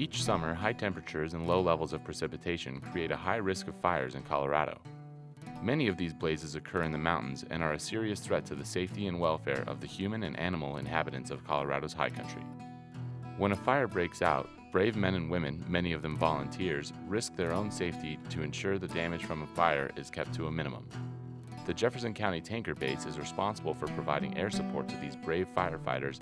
Each summer, high temperatures and low levels of precipitation create a high risk of fires in Colorado. Many of these blazes occur in the mountains and are a serious threat to the safety and welfare of the human and animal inhabitants of Colorado's high country. When a fire breaks out, brave men and women, many of them volunteers, risk their own safety to ensure the damage from a fire is kept to a minimum. The Jefferson County Tanker Base is responsible for providing air support to these brave firefighters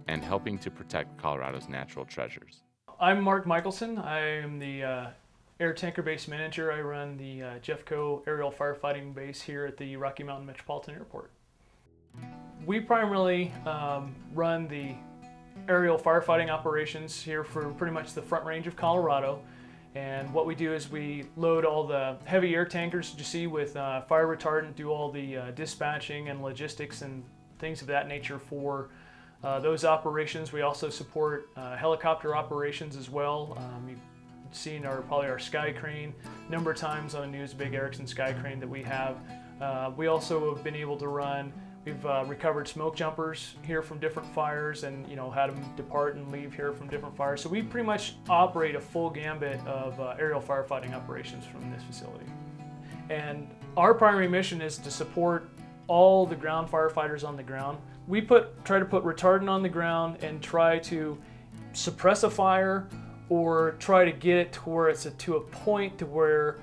and helping to protect Colorado's natural treasures. I'm Mark Michelson. I am the Air Tanker Base Manager. I run the Jeffco aerial firefighting base here at the Rocky Mountain Metropolitan Airport. We primarily run the aerial firefighting operations here for pretty much the Front Range of Colorado. And what we do is we load all the heavy air tankers that you see with fire retardant, do all the dispatching and logistics and things of that nature for those operations. We also support helicopter operations as well. You've seen probably our sky crane a number of times on the news, big Erickson sky crane that we have. We also have been able to run, we've recovered smoke jumpers here from different fires and had them depart and leave here from different fires. So we pretty much operate a full gambit of aerial firefighting operations from this facility. And our primary mission is to support all the ground firefighters on the ground. We try to put retardant on the ground and try to suppress a fire or try to get it to where it's to a point to where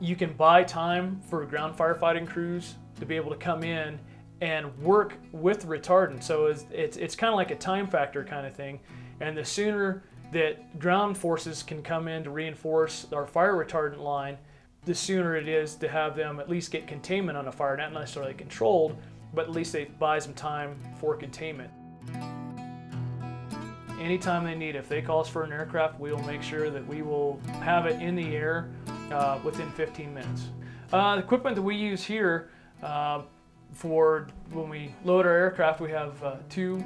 you can buy time for ground firefighting crews to be able to come in and work with retardant. So it's kind of like a time factor kind of thing. And the sooner that ground forces can come in to reinforce our fire retardant line, the sooner it is to have them at least get containment on a fire, not necessarily controlled, but at least it buys them time for containment. Anytime they need, if they call us for an aircraft, we will make sure that we will have it in the air within 15 minutes. The equipment that we use here for when we load our aircraft, we have two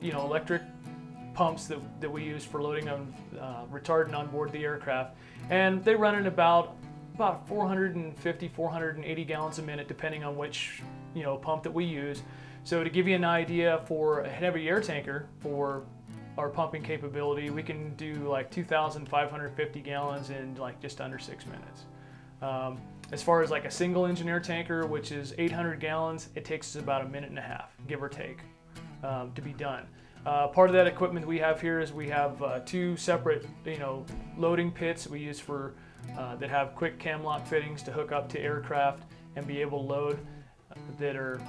electric pumps that we use for loading on retardant on board the aircraft, and they run at about 450, 480 gallons a minute, depending on which pump that we use. So to give you an idea, for a heavy air tanker, for our pumping capability, we can do like 2,550 gallons in like just under 6 minutes. As far as like a single engine air tanker, which is 800 gallons, it takes us about a minute and a half, give or take, to be done. Part of that equipment we have here is we have two separate loading pits we use for that have quick cam lock fittings to hook up to aircraft and be able to load that are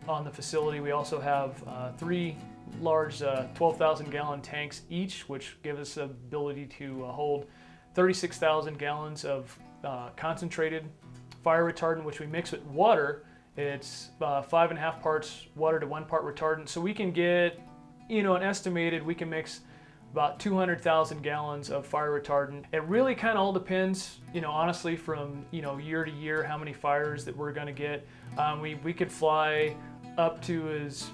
on the facility. We also have three large 12,000 gallon tanks each, which give us the ability to hold 36,000 gallons of concentrated fire retardant, which we mix with water. It's 5.5 parts water to 1 part retardant. So we can get, an estimated, we can mix about 200,000 gallons of fire retardant. It really kind of all depends, honestly, from year to year, how many fires that we're going to get. We could fly up to as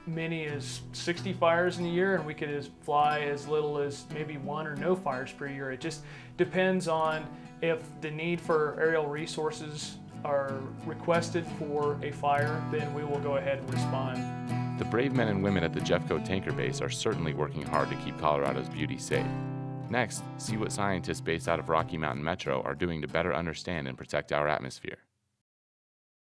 many as 60 fires in a year, and we could fly as little as maybe 1 or no fires per year. It just depends on if the need for aerial resources are requested for a fire, then we will go ahead and respond. The brave men and women at the Jeffco Tanker Base are certainly working hard to keep Colorado's beauty safe. Next, see what scientists based out of Rocky Mountain Metro are doing to better understand and protect our atmosphere.